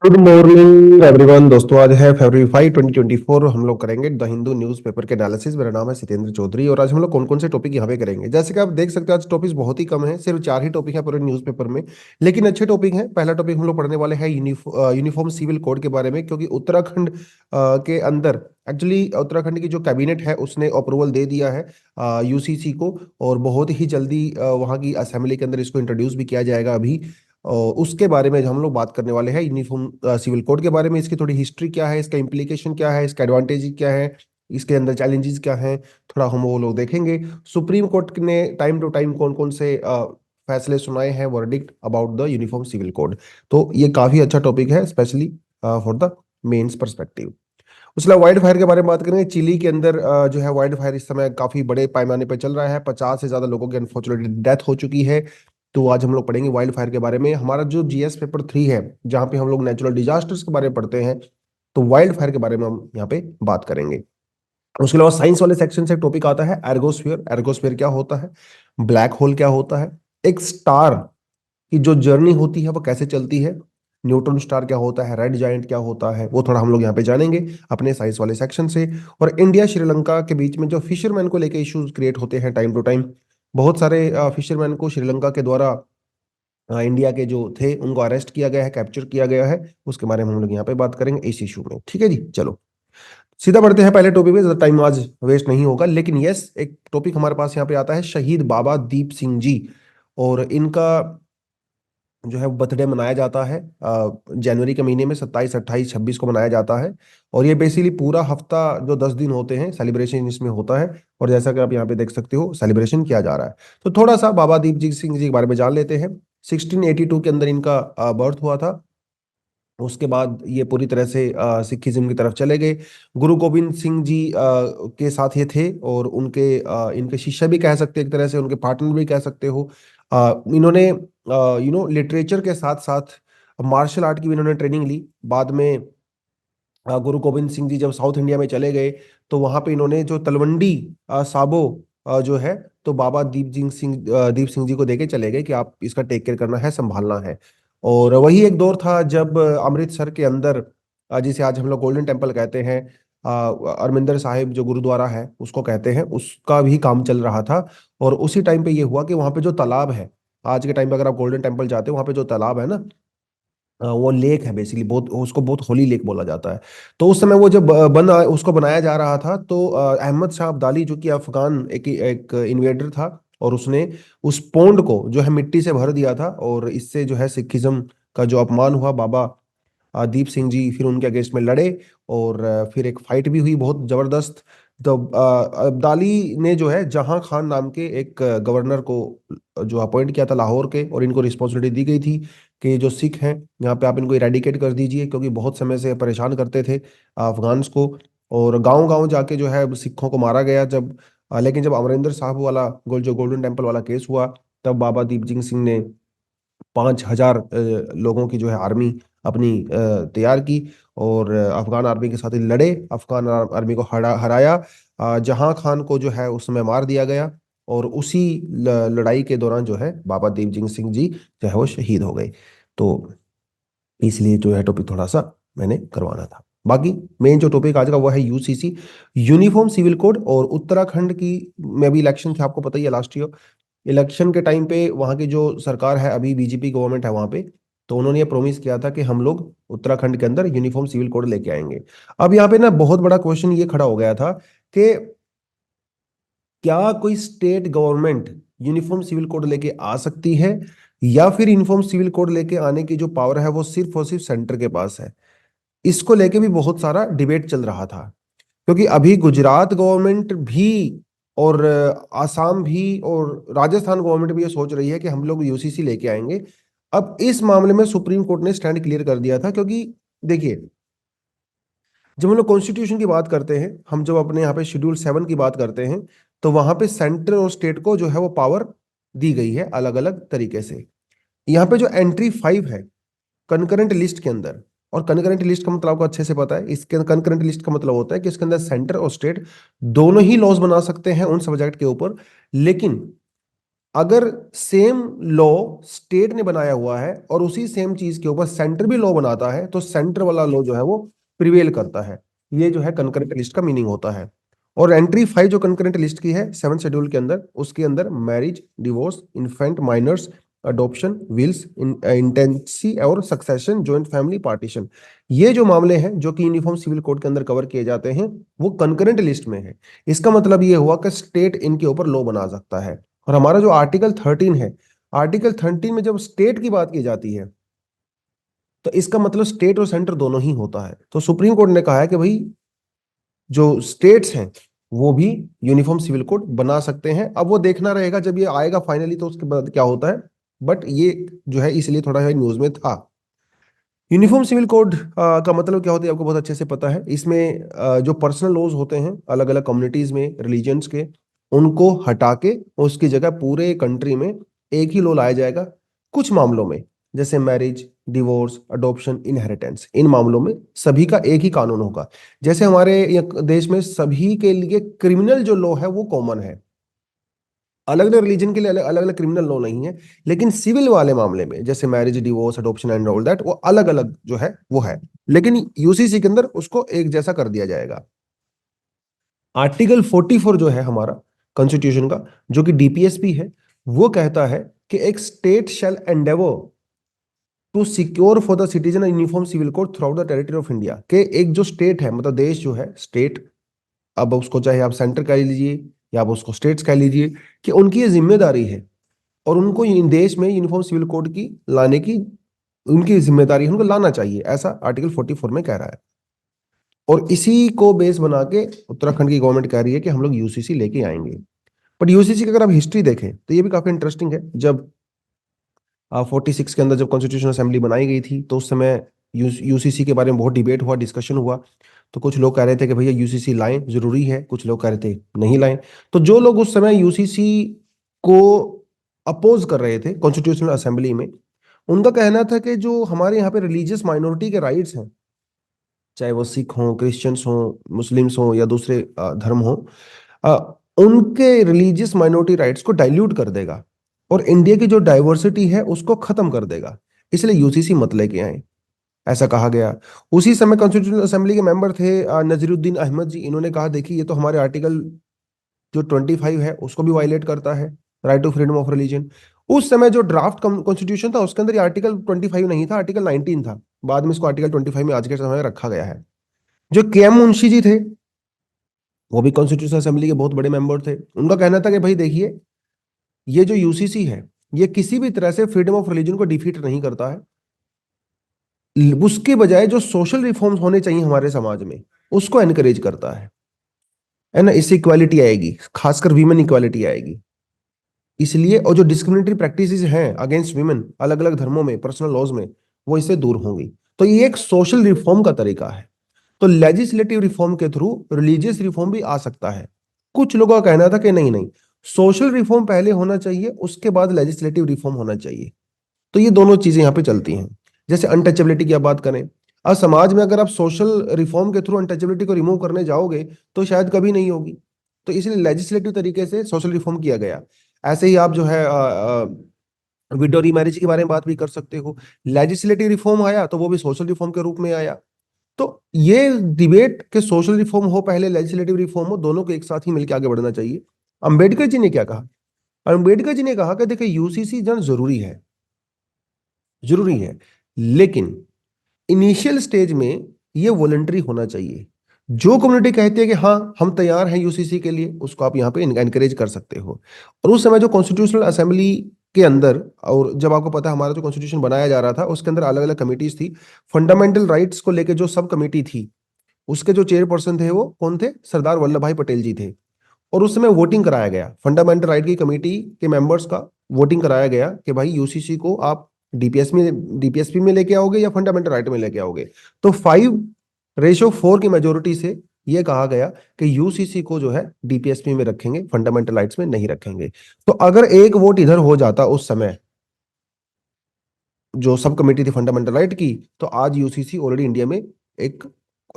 Good morning everyone. दोस्तों, आज है फरवरी 5 2024। हम लोग करेंगे द हिंदू न्यूज़पेपर के एनालिसिस। मेरा नाम है सत्येंद्र चौधरी और आज हम लोग कौन कौन से टॉपिक यहाँ पे करेंगे। जैसे कि आप देख सकते हैं, आज टॉपिक्स बहुत ही कम है, सिर्फ 4 ही टॉपिक है पूरे न्यूज़पेपर में, लेकिन अच्छे टॉपिक हैं। पहला टॉपिक हम लोग पढ़ने वाले हैं यूनिफॉर्म सिविल कोड के बारे में, क्योंकि उत्तराखंड के अंदर एक्चुअली उत्तराखंड की जो कैबिनेट है उसने अप्रूवल दे दिया है यूसीसी को, और बहुत ही जल्दी वहाँ की असेंबली के अंदर इसको इंट्रोड्यूस भी किया जाएगा अभी। और उसके बारे में हम लोग बात करने वाले हैं, यूनिफॉर्म सिविल कोड के बारे में। इसकी थोड़ी हिस्ट्री क्या है, इसका इम्प्लीकेशन क्या है, इसका एडवांटेज क्या है, इसके अंदर चैलेंजेस क्या हैं, थोड़ा हम वो लोग देखेंगे। सुप्रीम कोर्ट ने टाइम टू टाइम कौन कौन से फैसले सुनाए हैं, verdict about the uniform civil code. तो ये काफी अच्छा टॉपिक है, specially for the mains perspective. उसके अलावा वाइल्ड फायर के बारे में बात करेंगे। चिली के अंदर जो है वाइल्ड फायर इस समय काफी बड़े पैमाने पर चल रहा है। 50 से ज्यादा लोगों की अनफॉर्चुनेटली डेथ हो चुकी है। तो आज हम लोग पढ़ेंगे वाइल्ड फायर के बारे में। हमारा जो जीएस पेपर 3 है, जहाँ पे हम लोग नेचुरल डिजास्टर्स के बारे में पढ़ते हैं, तो वाइल्ड फायर के बारे में हम यहाँ पे बात करेंगे। उसके अलावा साइंस वाले सेक्शन से एक टॉपिक आता है एर्गोस्फीयर। एर्गोस्फीयर क्या होता है, ब्लैक होल क्या होता है, एक स्टार की जो जर्नी होती है वो कैसे चलती है, न्यूट्रॉन स्टार क्या होता है, रेड जायंट क्या होता है, वो थोड़ा हम लोग यहाँ पे जानेंगे अपने साइंस वाले सेक्शन से। और इंडिया श्रीलंका के बीच में जो फिशरमैन को लेके इश्यूज क्रिएट होते हैं टाइम टू टाइम, बहुत सारे फिशरमैन को श्रीलंका के द्वारा इंडिया के जो थे उनको अरेस्ट किया गया है, कैप्चर किया गया है। उसके बारे में हम लोग यहाँ पे बात करेंगे इस इशू में। ठीक है जी, चलो सीधा बढ़ते हैं पहले टॉपिक में। ज्यादा टाइम आज वेस्ट नहीं होगा, लेकिन यस, एक टॉपिक हमारे पास यहाँ पे आता है, शहीद बाबा दीप सिंह जी। और इनका जो है बर्थडे मनाया जाता है जनवरी के महीने में 27 28 26 को मनाया जाता है। और ये बेसिकली पूरा हफ्ता जो 10 दिन होते हैं, सेलिब्रेशन इसमें होता है। और जैसा कि आप यहाँ पे देख सकते हो, सेलिब्रेशन किया जा रहा है। तो थोड़ा सा बाबा दीप जी सिंह जी के बारे में जान लेते हैं। 1682 के अंदर इनका बर्थ हुआ था। उसके बाद ये पूरी तरह से सिखिज्म की तरफ चले गए। गुरु गोविंद सिंह जी के साथ ये थे, और उनके इनके शिष्य भी कह सकते हैं, एक तरह से उनके पार्टनर भी कह सकते हो। इन्होंने लिटरेचर के साथ साथ मार्शल आर्ट की भी इन्होंने ट्रेनिंग ली। बाद में गुरु गोविंद सिंह जी जब साउथ इंडिया में चले गए, तो वहां पे इन्होंने जो तलवंडी साबो जो है, तो बाबा दीप सिंह जी को देके चले गए कि आप इसका टेक केयर करना है, संभालना है। और वही एक दौर था जब अमृतसर के अंदर जिसे आज हम लोग गोल्डन टेम्पल कहते हैं, अरमिंदर साहिब जो गुरुद्वारा है उसको कहते हैं, उसका भी काम चल रहा था। और उसी टाइम पे ये हुआ कि वहां पे जो तालाब है, आज के टाइम पे अगर आप गोल्डन टेम्पल जाते हो, वहां पे जो तालाब है ना, वो लेक है बेसिकली, बहुत उसको बहुत होली लेक बोला जाता है। तो उस समय वो जब उसको बनाया जा रहा था, तो अहमद शाह अब्दाली जो कि अफगान एक इन्वेडर था, और उसने उस पोंड को जो है मिट्टी से भर दिया था। और इससे जो है सिखिज्म का जो अपमान हुआ, बाबा दीप सिंह जी फिर उनके अगेंस्ट में लड़े। और फिर एक फाइट भी हुई बहुत जबरदस्त। तो अब्दाली ने जो है जहां खान नाम के एक गवर्नर को जो अपॉइंट किया था लाहौर के, और इनको रिस्पॉन्सिबिलिटी दी गई थी कि जो सिख हैं यहाँ पे आप इनको इरेडिकेट कर दीजिए, क्योंकि बहुत समय से परेशान करते थे अफगान्स को। और गांव गांव जाके जो है सिखों को मारा गया जब। लेकिन जब अमरिंदर साहब वाला जो गोल्डन टेम्पल वाला केस हुआ, तब बाबा दीप सिंह ने 5,000 लोगों की जो है आर्मी अपनी तैयार की, और अफगान आर्मी के साथ ही लड़े, अफगान आर्मी को हराया। जहां खान को जो है उस समय मार दिया गया। और उसी लड़ाई के दौरान जो है बाबा दीप सिंह जी जो है वो शहीद हो गए। तो इसलिए जो है टॉपिक थोड़ा सा मैंने करवाना था। बाकी मेन जो टॉपिक आज का वो है यूसीसी, यूनिफॉर्म सिविल कोड। और उत्तराखंड की में भी इलेक्शन थे, आपको पता ही है, लास्ट ईयर इलेक्शन के टाइम पे वहाँ की जो सरकार है, अभी बीजेपी गवर्नमेंट है वहाँ पे, तो उन्होंने ये प्रॉमिस किया था कि हम लोग उत्तराखंड के अंदर यूनिफॉर्म सिविल कोड लेके आएंगे। अब यहाँ पे ना बहुत बड़ा क्वेश्चन ये खड़ा हो गया था कि क्या कोई state government uniform civil code लेके आ सकती है, या फिर यूनिफॉर्म सिविल कोड लेके आने की जो पावर है वो सिर्फ और सिर्फ सेंटर के पास है। इसको लेके भी बहुत सारा डिबेट चल रहा था, क्योंकि अभी गुजरात गवर्नमेंट भी, और आसाम भी, और राजस्थान गवर्नमेंट भी ये सोच रही है कि हम लोग यूसीसी लेके आएंगे। अब इस मामले में सुप्रीम कोर्ट ने स्टैंड क्लियर कर दिया था, क्योंकि देखिए, जब हम लोग कॉन्स्टिट्यूशन की बात करते हैं, हम जब अपने यहाँ पे शेड्यूल 7 की बात करते हैं, तो वहां पे सेंटर और स्टेट को जो है वो पावर दी गई है अलग अलग तरीके से। यहाँ पे जो एंट्री 5 है कनकरेंट लिस्ट के अंदर, और कनकरेंट लिस्ट का मतलब आपको अच्छे से पता है, इसके कनकरेंट लिस्ट का मतलब होता है कि इसके अंदर सेंटर और स्टेट दोनों ही लॉज बना सकते हैं उन सब्जेक्ट के ऊपर। लेकिन अगर सेम लॉ स्टेट ने बनाया हुआ है और उसी सेम चीज के ऊपर सेंटर भी लॉ बनाता है तो सेंटर वाला लॉ जो है वो प्रिवेल करता है। ये जो है कंकरेंट लिस्ट का मीनिंग होता है। और एंट्री 5 जो कंकरेंट लिस्ट की है 7 शेड्यूल के अंदर, उसके अंदर marriage, divorce, infant minors, adoption, wills, intestacy और सक्सेशन, जॉइंट फैमिली, पार्टीशन, ये जो मामले हैं जो कि यूनिफॉर्म सिविल कोड के अंदर कवर किए जाते हैं वो कंकरेंट लिस्ट में है। इसका मतलब ये हुआ कि स्टेट इनके ऊपर लॉ बना सकता है। और हमारा जो आर्टिकल 13 है, आर्टिकल 13 में जब स्टेट की बात की जाती है तो इसका मतलब स्टेट और सेंटर दोनों ही होता है। तो सुप्रीम कोर्ट ने कहा है कि भाई जो स्टेट्स हैं वो भी यूनिफॉर्म सिविल कोड बना सकते हैं। अब वो देखना रहेगा जब ये आएगा फाइनली तो उसके बाद क्या होता है, बट ये जो है इसलिए थोड़ा सा न्यूज में था। यूनिफॉर्म सिविल कोड का मतलब क्या होता है आपको बहुत अच्छे से पता है। इसमें जो पर्सनल लॉज होते हैं अलग अलग कम्युनिटीज में, रिलीजन्स के, उनको हटा के उसकी जगह पूरे कंट्री में एक ही लॉ लाया जाएगा। कुछ मामलों में जैसे मैरिज, डिवोर्स, अडॉप्शन, इनहेरिटेंस, इन मामलों में सभी का एक ही कानून होगा। जैसे हमारे देश में सभी के लिए क्रिमिनल जो लॉ है वो कॉमन है, अलग अलग रिलीजन के लिए अलग अलग क्रिमिनल लॉ नहीं है। लेकिन सिविल वाले मामले में जैसे marriage, divorce, adoption and all that वो अलग अलग जो है वो है। लेकिन यूसीसी के अंदर उसको एक जैसा कर दिया जाएगा। आर्टिकल 44 जो है हमारा कॉन्स्टिट्यूशन का, जो कि डीपीएसपी है, वो कहता है कि एक state shall endeavour to secure for the citizen uniform civil code throughout the territory of India, के एक जो स्टेट है मतलब देश जो है स्टेट, अब उसको चाहे आप सेंटर कह लीजिए या आप उसको स्टेट्स कह लीजिए, कि उनकी ये जिम्मेदारी है और उनको इन देश में यूनिफॉर्म सिविल कोड की लाने की उनकी जिम्मेदारी है, उनको लाना चाहिए, ऐसा आर्टिकल 44 में कह रहा है। और इसी को बेस बना के उत्तराखंड की गवर्नमेंट कह रही है कि हम लोग यूसीसी लेके आएंगे। बट यूसीसी की अगर आप हिस्ट्री देखें तो ये भी काफी इंटरेस्टिंग है। जब 46 के अंदर जब कॉन्स्टिट्यूशन असेंबली बनाई गई थी तो उस समय यूसीसी के बारे में बहुत डिबेट हुआ, डिस्कशन हुआ। तो कुछ लोग कह रहे थे कि भैया यूसीसी लाएं, जरूरी है, कुछ लोग कह रहे थे नहीं लाएं। तो जो लोग उस समय यूसीसी को अपोज कर रहे थे कॉन्स्टिट्यूशनल असेंबली में, उनका कहना था कि जो हमारे यहाँ पे रिलीजियस माइनॉरिटी के राइट्स हैं, चाहे वो सिख हों, क्रिश्चियंस हों, मुस्लिम्स हों या दूसरे धर्म हों, उनके रिलीजियस माइनॉरिटी राइट्स को डाइल्यूट कर देगा और इंडिया की जो डाइवर्सिटी है उसको खत्म कर देगा, इसलिए यूसीसी मत लेके आए, ऐसा कहा गया। उसी समय कॉन्स्टिट्यूशनल असेंबली के मेंबर थे नजीरुद्दीन अहमद जी, इन्होंने कहा देखिए ये तो हमारे आर्टिकल जो 25 है उसको भी वायलेट करता है, right to freedom of religion. उस समय जो ड्राफ्ट कॉन्स्टिट्यूशन था उसके अंदर ये आर्टिकल 25 नहीं था, आर्टिकल 19 था। बाद में इसको आर्टिकल 25 में आज के समय में रखा गया है। जो के एम मुंशी जी थे, वो भी कॉन्स्टिट्यूशन असेंबली के बहुत बड़े मेंबर थे, उनका कहना था कि भाई देखिए ये जो यूसीसी है ये किसी भी तरह से फ्रीडम ऑफ रिलीजन को डिफीट नहीं करता है, उसके बजाय जो सोशल रिफॉर्म्स होने चाहिए हमारे समाज में उसको एनकरेज करता है ना। इससे इक्वालिटी आएगी, खासकर वीमेन इक्वालिटी आएगी। इसलिए और जो डिस्क्रिमिनेटरी प्रैक्टिसेस हैं अगेंस्ट वीमेन अलग अलग धर्मों में, पर्सनल लॉज में, वो इससे दूर होंगी। तो ये एक सोशल रिफॉर्म का तरीका है। तो लेजिस्लेटिव रिफॉर्म के थ्रू रिलीजियस रिफॉर्म भी आ सकता है। कुछ लोगों का कहना था कि नहीं नहीं, सोशल रिफॉर्म पहले होना चाहिए, उसके बाद लेजिस्लेटिव रिफॉर्म होना चाहिए। तो ये दोनों चीजें यहाँ पे चलती हैं। जैसे अनटचेबिलिटी की आप बात करें, अब समाज में अगर आप सोशल रिफॉर्म के थ्रू अनटचेबिलिटी को रिमूव करने जाओगे तो शायद कभी नहीं होगी। तो इसलिए लेजिस्लेटिव तरीके से सोशल रिफॉर्म किया गया। ऐसे ही आप जो है विडो रीमैरिज के बारे में बात भी कर सकते हो। लेजिस्लेटिव रिफॉर्म आया तो वो भी सोशल रिफॉर्म के रूप में आया। तो ये डिबेट के सोशल रिफॉर्म हो पहले लेजिस्लेटिव रिफॉर्म हो, दोनों को एक साथ ही मिलकर आगे बढ़ना चाहिए। अंबेडकर जी ने क्या कहा? अंबेडकर जी ने कहा कि देखिए यूसीसी जन जरूरी है, जरूरी है, लेकिन इनिशियल स्टेज में ये वॉलंटरी होना चाहिए। जो कम्युनिटी कहती है कि हाँ हम तैयार हैं यूसीसी के लिए, उसको आप यहाँ पे एनकरेज कर सकते हो। और उस समय जो कॉन्स्टिट्यूशनल असेंबली के अंदर, और जब आपको पता है हमारा जो कॉन्स्टिट्यूशन बनाया जा रहा था उसके अंदर अलग अलग कमिटीज थी। फंडामेंटल राइट्स को लेकर जो सब कमेटी थी उसके जो चेयरपर्सन थे वो कौन थे? सरदार वल्लभ भाई पटेल जी थे। और उस समय वोटिंग कराया गया, फंडामेंटल राइट की कमेटी के मेंबर्स का वोटिंग कराया गया कि भाई यूसीसी को आप डीपीएसपी में लेके आओगे या फंडामेंटल राइट में लेके आओगे। तो 5:4 की मेजोरिटी से यह कहा गया कि यूसीसी को जो है डीपीएसपी में रखेंगे, फंडामेंटल राइट्स में नहीं रखेंगे। तो अगर एक वोट इधर हो जाता उस समय, जो सब कमेटी थी फंडामेंटल राइट की, तो आज यूसीसी ऑलरेडी इंडिया में एक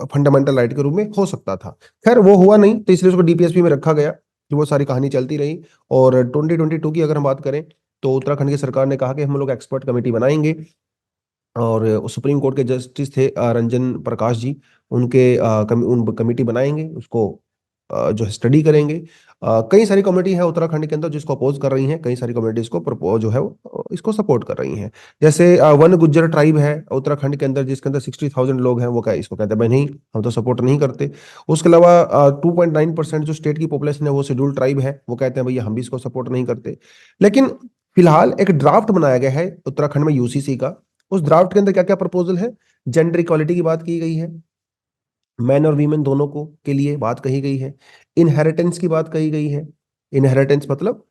फंडामेंटल राइट के रूप में हो सकता था। खैर वो हुआ नहीं तो इसलिए उसको डीपीएसपी में रखा गया। वो सारी कहानी चलती रही। और 2022 की अगर हम बात करें तो उत्तराखंड की सरकार ने कहा कि हम लोग एक्सपर्ट कमेटी बनाएंगे, और सुप्रीम कोर्ट के जस्टिस थे रंजन प्रकाश जी, उन कमेटी बनाएंगे, उसको जो है स्टडी करेंगे। कई सारी कम्युनिटी है उत्तराखंड के अंदर जिसको अपोज कर रही हैं, कई सारी कम्युनिटीज को जो है वो इसको सपोर्ट कर रही हैं। जैसे वन गुज्जर ट्राइब है उत्तराखंड के अंदर, जिसके अंदर 60,000 लोग हैं, वो क्या इसको कहते हैं भाई नहीं, हम तो सपोर्ट नहीं करते। उसके अलावा 2.9% जो स्टेट की पॉपुलेशन है वो शेड्यूल्ड ट्राइब है, वो कहते हैं भैया हम भी इसको सपोर्ट नहीं करते। लेकिन फिलहाल एक ड्राफ्ट बनाया गया है उत्तराखंड में यूसीसी का। उस ड्राफ्ट के अंदर क्या क्या प्रपोजल है? जेंडर इक्वालिटी की बात की गई है, मैन और वीमेन दोनों को के लिए बात कही गई है। इनहेरिटेंस की बात कही गई है। इनहेरिटेंस मतलब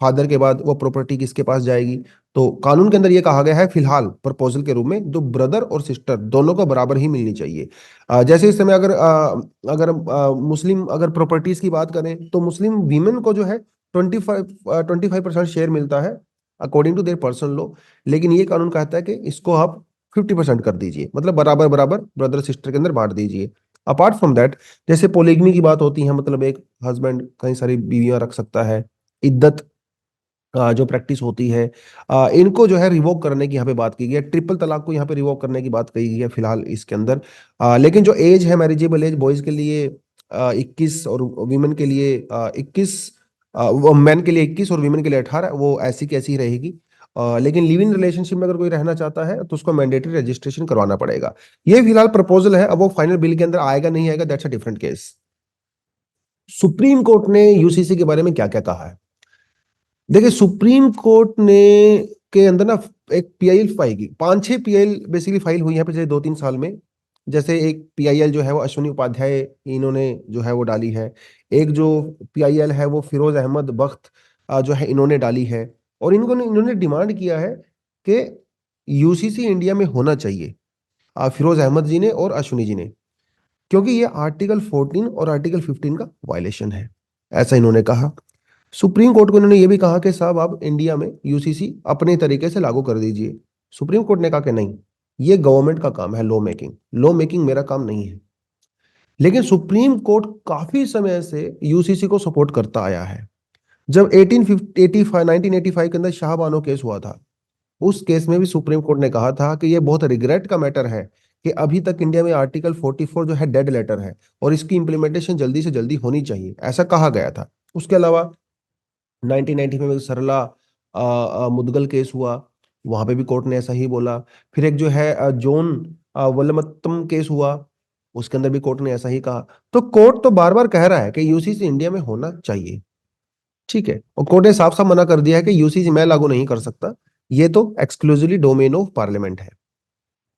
फादर के बाद वो प्रॉपर्टी किसके पास जाएगी। तो कानून के अंदर ये कहा गया है फिलहाल प्रपोजल के रूप में, जो ब्रदर और सिस्टर दोनों को बराबर ही मिलनी चाहिए। जैसे इस समय मुस्लिम अगर प्रॉपर्टीज की बात करें तो मुस्लिम वीमेन को जो है 25% शेयर मिलता है according to their personal law. लेकिन ये कानून कहता है कि इसको आप 50% कर दीजिए, मतलब बराबर बराबर ब्रदर सिस्टर के अंदर बांट दीजिए। अपार्ट फ्रॉम दैट, जैसे पोलिगमी की बात होती है, मतलब एक हस्बैंड कई सारी बीवियां रख सकता है। इद्दत जो प्रैक्टिस होती है, इनको जो है रिवोक करने की यहाँ पे बात की गई है। ट्रिपल तलाक को यहाँ पे रिवोक करने की बात कही गई है फिलहाल इसके अंदर। लेकिन जो एज है मैरिजेबल एज बॉयज के लिए 21 और वीमेन के लिए 21, वो मैन के लिए 21 और वीमेन के लिए 18, वो ऐसी की ऐसी ही रहेगी। लेकिन लिव इन रिलेशनशिप में अगर कोई रहना चाहता है तो उसको मैंडेटरी रजिस्ट्रेशन करवाना पड़ेगा। ये फिलहाल प्रपोजल है, अब वो फाइनल बिल के अंदर आएगा नहीं आएगा, that's a different case. Supreme court ने यूसीसी के बारे में क्या क्या कहा है? देखिए, सुप्रीम कोर्ट ने के अंदर ना एक पीआईएल फाइल की, पांच छह पीआईएल बेसिकली फाइल हुई है पिछले 2-3 साल में। जैसे एक पीआईएल जो है वो अश्विनी उपाध्याय इन्होंने जो है वो डाली है। एक जो पीआईएल है वो फिरोज अहमद बख्त जो है इन्होंने डाली है। और इन्होंने डिमांड किया है कि यूसीसी इंडिया में होना चाहिए, फिरोज अहमद जी ने और अश्विनी जी ने, क्योंकि ये आर्टिकल 14 और आर्टिकल 15 का वायलेशन है, ऐसा इन्होंने कहा। सुप्रीम कोर्ट को इन्होंने ये भी कहा कि साहब आप इंडिया में यूसीसी अपने तरीके से लागू कर दीजिए। सुप्रीम कोर्ट ने कहा कि नहीं, ये गवर्नमेंट का काम है, लॉ मेकिंग, लॉ मेकिंग मेरा काम नहीं है। लेकिन सुप्रीम कोर्ट काफी समय से यूसीसी को सपोर्ट करता आया है। जब 1885 1985 के अंदर शाहबानो केस हुआ था, उस केस में भी सुप्रीम कोर्ट ने कहा था कि ये बहुत रिग्रेट का मैटर है कि अभी तक इंडिया में आर्टिकल 44 जो है डेड लेटर है, और इसकी इंप्लीमेंटेशन जल्दी से जल्दी होनी चाहिए, ऐसा कहा गया था। उसके अलावा 1995 में सरला मुदगल केस हुआ, वहां पे भी कोर्ट ने ऐसा ही बोला। फिर एक जो है जोन वल्लमत्तम केस हुआ, उसके अंदर भी कोर्ट ने ऐसा ही कहा। तो कोर्ट तो बार बार कह रहा है कि यूसीसी इंडिया में होना चाहिए, ठीक है, और कोर्ट ने साफ साफ मना कर दिया है कि यूसीसी मैं लागू नहीं कर सकता, ये तो एक्सक्लूसिवली डोमेन ऑफ पार्लियामेंट है।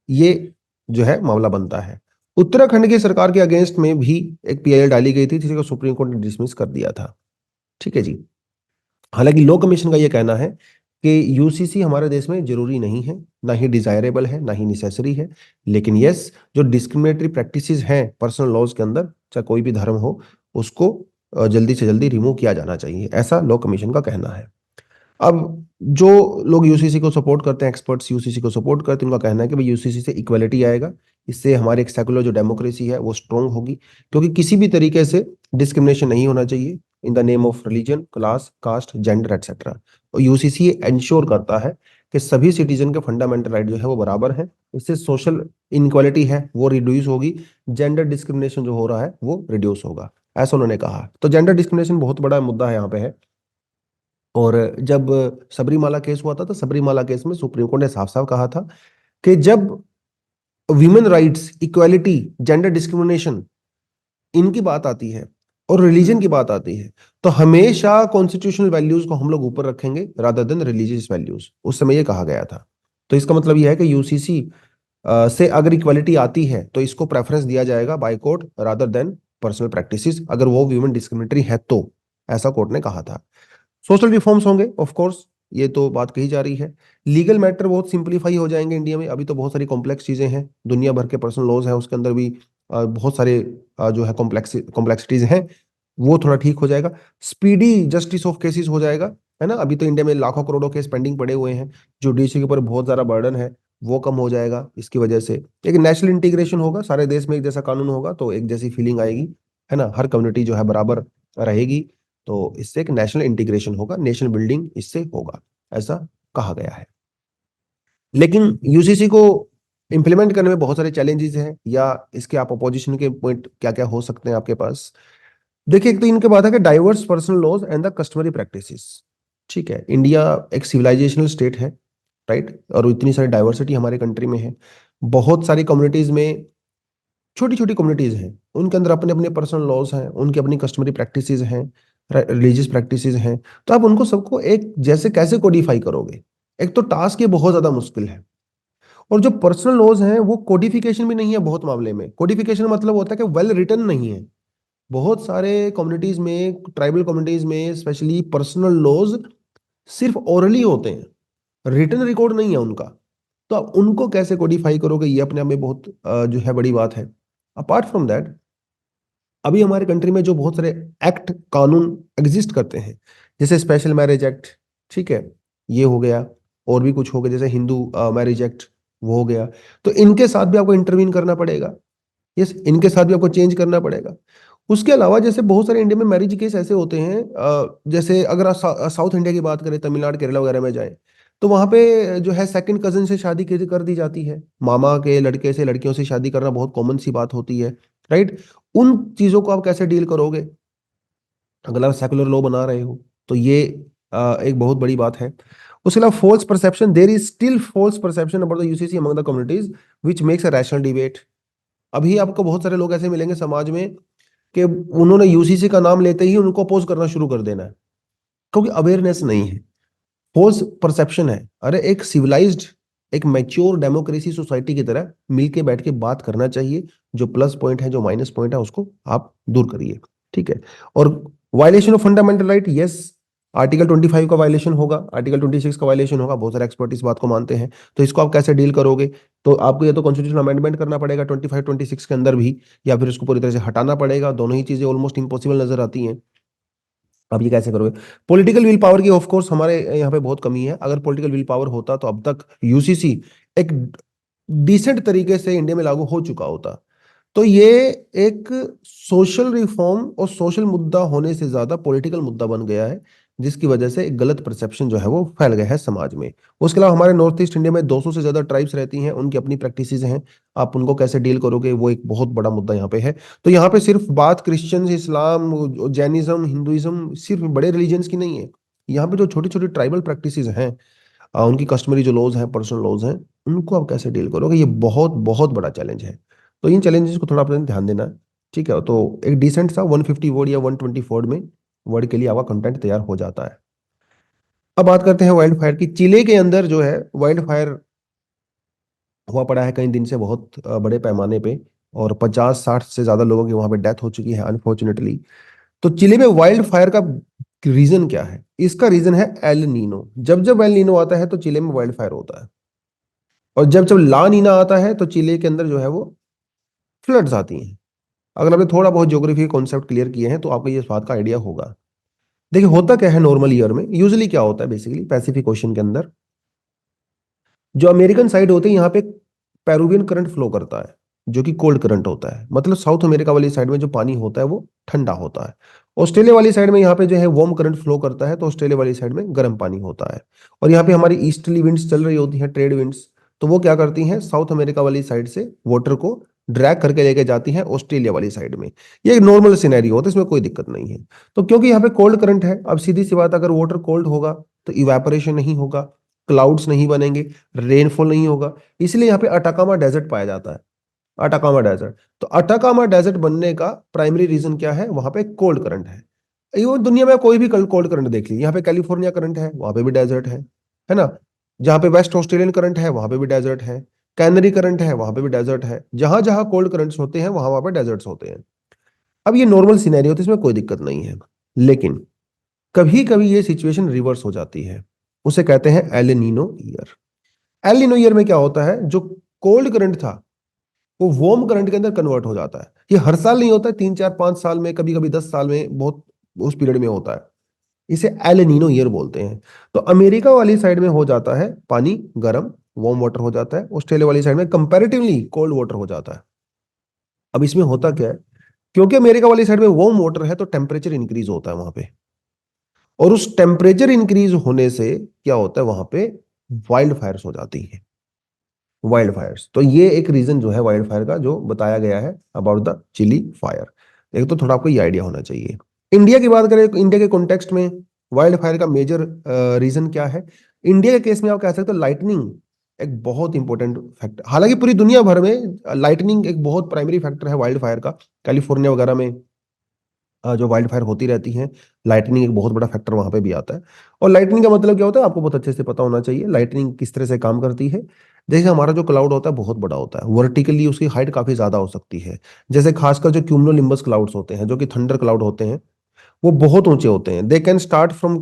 ये जो है मामला बनता है। उत्तराखंड की सरकार के अगेंस्ट में भी एक पीआईएल डाली गई थी, जिसको सुप्रीम कोर्ट ने डिसमिस कर दिया था, ठीक है जी। हालांकि लॉ कमीशन का यह कहना है कि यूसीसी हमारे देश में जरूरी नहीं है, ना ही डिजायरेबल है, ना ही नेसेसरी है। लेकिन यस, जो डिस्क्रिमिनेटरी प्रैक्टिसेस हैं पर्सनल लॉज के अंदर, चाहे कोई भी धर्म हो, उसको जल्दी से जल्दी रिमूव किया जाना चाहिए, ऐसा लॉ कमीशन का कहना है। अब जो लोग यूसीसी को सपोर्ट करते हैं, एक्सपर्ट्स यूसीसी को सपोर्ट करते हैं, उनका कहना है कि भाई यूसीसी से इक्वलिटी आएगा, इससे हमारे एक सेकुलर जो डेमोक्रेसी है वो स्ट्रांग होगी, क्योंकि किसी भी तरीके से डिस्क्रिमिनेशन नहीं होना चाहिए in the name of religion, class, caste, gender etcetera. और यूसीसी इंश्योर करता है कि सभी सिटीजन के फंडामेंटल राइट जो है वो बराबर हैं। इससे सोशल इनक्वालिटी है वो रिड्यूस होगी, जेंडर डिस्क्रिमिनेशन जो हो रहा है वो रिड्यूस होगा, ऐसा उन्होंने कहा। तो जेंडर डिस्क्रिमिनेशन बहुत बड़ा मुद्दा है यहाँ पे है। और जब सबरीमाला केस हुआ था, तो सबरीमाला केस में सुप्रीम कोर्ट ने साफ साफ कहा था कि जब human rights, equality, gender discrimination, इनकी बात आती है और रिलीजन की बात आती है, तो हमेशा कॉन्स्टिट्यूशनल वैल्यूज को हम लोग ऊपर रखेंगे रादर देन रिलीजियस वैल्यूज, उस समय ये कहा गया था। तो इसका मतलब यह है कि यूसीसी से अगर इक्वालिटी आती है तो इसको प्रेफरेंस दिया जाएगा by court rather than personal practices, अगर वो ह्यूमन डिस्क्रिमिनेटरी है तो, ऐसा कोर्ट ने कहा था। सोशल रिफॉर्म्स होंगे ऑफ कोर्स, ये तो बात कही जा रही है। लीगल मैटर बहुत सिंपलीफाई हो जाएंगे इंडिया में, अभी तो बहुत सारी कॉम्प्लेक्स चीजें हैं, दुनिया भर के पर्सनल लॉज हैं, उसके अंदर भी बहुत सारे जो है कॉम्प्लेक्सिटीज हैं, वो थोड़ा ठीक हो जाएगा। स्पीडी जस्टिस ऑफ केसेस हो जाएगा, है ना। अभी तो इंडिया में लाखों करोड़ों केस पेंडिंग पड़े हुए हैं, जुडिशरी के ऊपर बहुत ज्यादा बर्डन है, वो कम हो जाएगा इसकी वजह से। एक नेशनल इंटीग्रेशन होगा, सारे देश में एक जैसा कानून होगा तो एक जैसी फीलिंग आएगी, है ना, हर कम्युनिटी जो है बराबर रहेगी। तो इससे एक नेशनल इंटीग्रेशन होगा, नेशनल बिल्डिंग इससे होगा, ऐसा कहा गया है। लेकिन यूसीसी को इंप्लीमेंट करने में बहुत सारे चैलेंजेस हैं, या इसके आप अपोजिशन के पॉइंट क्या क्या हो सकते हैं आपके पास। देखिए, एक तो इनके बात है कि diverse personal laws and the customary practices. ठीक है, इंडिया एक सिविलाइजेशनल स्टेट है, राइट, और इतनी सारी डाइवर्सिटी हमारे कंट्री में है। बहुत सारी कम्युनिटीज में, छोटी छोटी कम्युनिटीज हैं, उनके अंदर अपने अपने पर्सनल लॉज हैं, उनकी अपनी कस्टमरी प्रैक्टिसेस हैं, रिलीजियस प्रैक्टिसेस हैं। तो आप उनको सबको एक जैसे कैसे कोडिफाई करोगे? एक तो टास्क ये बहुत ज्यादा मुश्किल है। और जो पर्सनल लॉज हैं वो कोडिफिकेशन भी नहीं है, बहुत मामले में कोडिफिकेशन मतलब होता है कि वेल रिटन नहीं है। बहुत सारे कम्युनिटीज में, ट्राइबल कम्युनिटीज में स्पेशली, पर्सनल लॉज सिर्फ ओरली होते हैं, रिटन रिकॉर्ड नहीं है उनका। तो आप उनको कैसे कोडिफाई करोगे, ये अपने आप में बहुत जो है बड़ी बात है। अपार्ट फ्रॉम दैट, अभी हमारे कंट्री में जो बहुत सारे एक्ट, कानून एग्जिस्ट करते हैं, जैसे स्पेशल मैरिज एक्ट, ठीक है, ये हो गया, और भी कुछ हो गया, जैसे हिंदू मैरिज एक्ट, वो हो गया। तो इनके साथ भी आपको इंटरवीन करना पड़ेगा। यस, इनके साथ भी आपको चेंज करना पड़ेगा। उसके अलावा जैसे बहुत सारे इंडिया में मैरिज केस ऐसे होते हैं, जैसे अगर आप साउथ इंडिया की बात करें, तमिलनाडु केरला वगैरह में जाए, तो वहां पे जो है सेकंड कजन से शादी कर दी जाती है। मामा के लड़के से लड़कियों से शादी करना बहुत कॉमन सी बात होती है, राइट। उन चीजों को आप कैसे डील करोगे अगर आप सेकुलर लॉ बना रहे हो? तो ये एक बहुत बड़ी बात है। उसके अलावा false perception, there is still false perception about the UCC among the communities which makes a rational debate. अभी आपको बहुत सारे लोग ऐसे मिलेंगे समाज में कि उन्होंने यूसीसी का नाम लेते ही उनको अपोज करना शुरू कर देना है, क्योंकि अवेयरनेस नहीं है, फॉल्स परसेप्शन है। अरे एक सिविलाइज्ड, एक मैच्योर डेमोक्रेसी सोसाइटी की तरह मिलके बैठ के बात करना चाहिए। जो प्लस पॉइंट है, जो माइनस पॉइंट है, उसको आप दूर करिए, ठीक है। और violation of fundamental right, yes, article 25 का वायलेशन होगा, आर्टिकल 26 का वायलेशन होगा, बहुत सारे एक्सपर्ट इस बात को मानते हैं। तो इसको आप कैसे डील करोगे? तो आपको ये तो कॉन्स्टिट्यूशन अमेंडमेंट करना पड़ेगा 25 26 के अंदर भी, या फिर उसको पूरी तरह से हटाना पड़ेगा। दोनों ही चीजें ऑलमोस्ट इम्पॉसिबल नजर आती हैं। अब ये कैसे करोगे? पॉलिटिकल विल पावर की ऑफ कोर्स हमारे यहाँ पे बहुत कमी है। अगर पॉलिटिकल विल पावर होता तो अब तक यूसीसी एक डिसेंट तरीके से इंडिया में लागू हो चुका होता। तो ये एक सोशल रिफॉर्म और सोशल मुद्दा होने से ज्यादा पॉलिटिकल मुद्दा बन गया है, जिसकी वजह से एक गलत परसेप्शन जो है वो फैल गया है समाज में। उसके अलावा हमारे नॉर्थ ईस्ट इंडिया में 200 से ज्यादा ट्राइब्स रहती हैं, उनकी अपनी प्रैक्टिसेस हैं। आप उनको कैसे डील करोगे, वो एक बहुत बड़ा मुद्दा यहाँ पे है। तो यहाँ पे सिर्फ बात क्रिश्चियन, इस्लाम, जैनिज्म, हिंदुइज्म, सिर्फ बड़े रिलीजन्स की नहीं है। यहाँ पे जो छोटी छोटी ट्राइबल प्रैक्टिसेस हैं, उनकी कस्टमरी जो लॉज हैं, पर्सनल लॉज हैं, उनको आप कैसे डील करोगे, ये बहुत बहुत बड़ा चैलेंज है। तो इन चैलेंजेस को थोड़ा अपने ध्यान देना है, ठीक है। तो एक डिसेंट सा 150 वर्ड या 120 वर्ड में वर्ड के लिए आपका कंटेंट तैयार हो जाता है। अब बात करते हैं वाइल्ड फायर की। चिले के अंदर जो है वाइल्ड फायर हुआ पड़ा है कई दिन से, बहुत बड़े पैमाने पे, और 50-60 से ज्यादा लोगों की वहां पे डेथ हो चुकी है अनफॉर्चुनेटली। तो चिले में वाइल्ड फायर का रीजन क्या है? इसका रीजन है एल नीनो। जब जब एल नीनो आता है तो चिले में वाइल्ड फायर होता है, और जब जब ला नीना आता है तो चिले के अंदर जो है वो फ्लड्स आती हैं। अगर आपने थोड़ा बहुत ज्योग्राफी के कॉन्सेप्ट क्लियर किए हैं तो आपको ये इस बात का आइडिया होगा। देखिए, होता क्या है नॉर्मल ईयर में, यूजुअली क्या होता है, बेसिकली पैसिफिक ओशन के अंदर जो अमेरिकन साइड होते हैं, यहाँ पे पेरुवियन करंट फ्लो करता है, जो कि कोल्ड करंट होता है। मतलब साउथ अमेरिका वाली साइड में जो पानी होता है वो ठंडा होता है। ऑस्ट्रेलिया वाली साइड में यहाँ पे जो है वार्म करंट फ्लो करता है, तो ऑस्ट्रेलिया वाली साइड में गर्म पानी होता है। और यहाँ पे हमारी ईस्टर्ली विंड्स चल रही होती हैं, ट्रेड विंड्स। तो वो क्या करती हैं, साउथ अमेरिका वाली साइड से वाटर को ड्रैग करके लेके जाती हैं ऑस्ट्रेलिया वाली साइड में। ये एक नॉर्मल सिनेरियो होता है, इसमें कोई दिक्कत नहीं है। तो क्योंकि यहाँ पे कोल्ड करंट है, अब सीधी सी बात, अगर वाटर कोल्ड होगा तो इवेपोरेशन नहीं होगा, क्लाउड्स नहीं बनेंगे, रेनफॉल नहीं होगा। इसलिए यहाँ पे अटाकामा डेजर्ट पाया जाता है, अटाकामा डेजर्ट। तो अटाकामा डेजर्ट बनने का प्राइमरी रीजन क्या है? वहां पे कोल्ड करंट है। ये दुनिया में कोई भी कोल्ड करंट देख लीजिए, यहाँ पे कैलिफोर्निया करंट है, वहां पे भी डेजर्ट है ना। जहाँ पे वेस्ट ऑस्ट्रेलियन करंट है वहां पे भी डेजर्ट है, कैनरी करंट है वहां पे भी डेजर्ट है। जहां जहां कोल्ड करंट्स होते हैं वहां वहां पे डेजर्ट्स होते हैं। अब ये नॉर्मल सिनेरियो होता है, इसमें कोई दिक्कत नहीं है। लेकिन कभी कभी ये सिचुएशन रिवर्स हो जाती है, उसे कहते हैं El Nino year. El Nino year में क्या होता है, जो कोल्ड करंट था वो वार्म करंट के अंदर कन्वर्ट हो जाता है। ये हर साल नहीं होता है, 3 4 5 साल में, कभी कभी 10 साल में, बहुत उस पीरियड में होता है। इसे एल नीनो ईयर बोलते हैं। तो अमेरिका वाली साइड में हो जाता है पानी गर्म, वार्म वाटर हो जाता है। ऑस्ट्रेलिया वाली साइड में कंपैरेटिवली कोल्ड वाटर हो जाता है। अब इसमें होता क्या है, क्योंकि अमेरिका वाली साइड में वार्म वाटर है तो टेम्परेचर इंक्रीज होता है वहां पे। और उस टेम्परेचर इंक्रीज होने से क्या होता है वहां पे, वाइल्ड फायर्स हो जाती हैं। वाइल्ड फायर्स, तो ये एक रीजन जो है वाइल्ड फायर का जो बताया गया है अबाउट द चिली फायर। एक तो थोड़ा आपको ये आइडिया होना चाहिए। इंडिया की बात करें, इंडिया के कॉन्टेक्स्ट में वाइल्ड फायर का मेजर रीजन क्या है? इंडिया के केस में आप कह सकते हो लाइटनिंग एक बहुत इंपॉर्टेंट फैक्टर। हालांकि पूरी दुनिया भर में लाइटनिंग एक बहुत प्राइमरी फैक्टर है वाइल्ड फायर का। कैलिफोर्निया वगैरह में जो वाइल्ड फायर होती रहती हैं, लाइटनिंग एक बहुत बड़ा फैक्टर वहां पे भी आता है। और लाइटनिंग का मतलब क्या होता है आपको बहुत अच्छे से पता होना चाहिए। लाइटनिंग किस तरह से काम करती है? जैसे हमारा जो क्लाउड होता है बहुत बड़ा होता है, वर्टिकली उसकी हाइट काफी ज्यादा हो सकती है। जैसे खासकर जो क्यूमुलोनिम्बस क्लाउड्स होते हैं, जो कि थंडर क्लाउड होते हैं, वो बहुत ऊंचे होते हैं। They can start from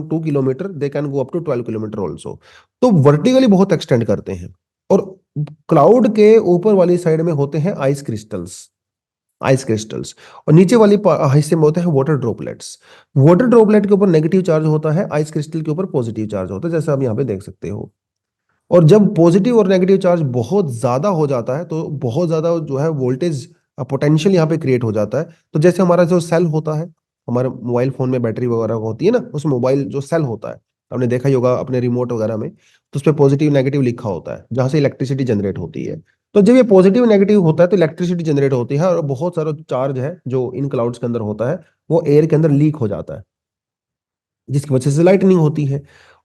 2 kilometre, they can go up to 12 kilometre also. तो वर्टिकली बहुत एक्सटेंड करते हैं। और क्लाउड के ऊपर वाली साइड में होते हैं आइस क्रिस्टल्स, और नीचे वाली हिस्से में होते हैं वाटर ड्रॉपलेट्स। वाटर ड्रॉपलेट के ऊपर नेगेटिव चार्ज होता है, आइस क्रिस्टल के ऊपर पॉजिटिव चार्ज होता है, जैसे आप यहाँ पे देख सकते हो। और जब पॉजिटिव और नेगेटिव चार्ज बहुत ज्यादा हो जाता है तो बहुत ज्यादा जो है वोल्टेज पोटेंशियल यहाँ पे क्रिएट हो जाता है। तो जैसे हमारा जो सेल होता है, हमारे मोबाइल फोन में बैटरी वगैरह होती है ना, उस मोबाइल जो सेल होता है, आपने देखा ही होगा अपने रिमोट वगैरह में, तो उस पर पॉजिटिव नेगेटिव लिखा होता है जहां से इलेक्ट्रिसिटी जनरेट होती है। तो जब ये पॉजिटिव नेगेटिव होता है तो इलेक्ट्रिसिटी जनरेट होती है, और बहुत सारा चार्ज है जो इन क्लाउड्स के अंदर होता है वो एयर के अंदर लीक हो जाता है, जिसकी वजह से लाइटनिंग होती है।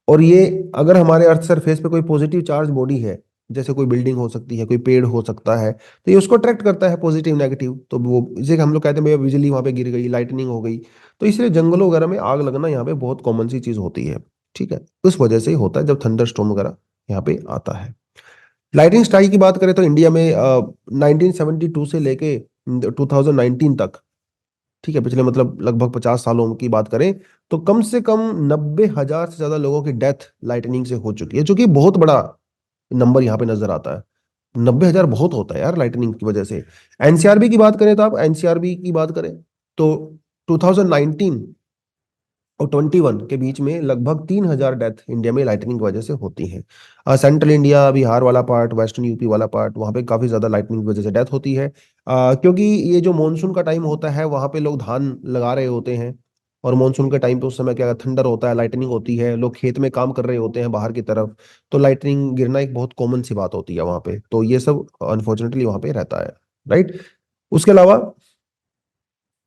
और ये अगर हमारे अर्थ सरफेस पे कोई पॉजिटिव चार्ज बॉडी है, जैसे कोई बिल्डिंग हो सकती है, कोई पेड़ हो सकता है, तो ये उसको अट्रैक्ट करता है पॉजिटिव नेगेटिव। तो वो इसे हम लोग कहते हैं भैया बिजली वहां पे गिर गई, लाइटनिंग हो गई। तो इसलिए जंगलों वगैरह में आग लगना यहाँ पे बहुत कॉमन सी चीज होती है। ठीक है, उस वजह से ही होता है जब थंडर स्टॉर्म वगैरह यहाँ पे आता है। लाइटनिंग स्ट्राइक की बात करें तो इंडिया में 1972 से लेके 2019 तक, ठीक है, पिछले मतलब लगभग 50 सालों की बात करें, तो कम से कम 90,000 से ज्यादा लोगों की डेथ लाइटनिंग से हो चुकी है, जो कि बहुत बड़ा नंबर यहाँ पे नजर आता है। 90,000 बहुत होता है यार लाइटनिंग की वजह से। एनसीआरबी की बात करें तो आप एनसीआरबी की बात करें तो 2019 और 21 के बीच में लगभग 3,000 डेथ इंडिया में लाइटनिंग की वजह से होती हैं। सेंट्रल इंडिया, बिहार वाला पार्ट, वेस्टर्न यूपी वाला पार्ट, वहाँ पे काफी ज्यादा लाइटनिंग की वजह से डेथ होती है। क्योंकि ये जो मानसून का टाइम होता है वहाँ पे लोग धान लगा रहे होते हैं, और मानसून के टाइम पे उस समय क्या थंडर होता है, लाइटनिंग होती है, लोग खेत में काम कर रहे होते हैं बाहर की तरफ, तो लाइटनिंग गिरना एक बहुत कॉमन सी बात होती है वहाँ पे। तो ये सब अनफॉर्चुनेटली वहाँ पे रहता है, राइट। उसके अलावा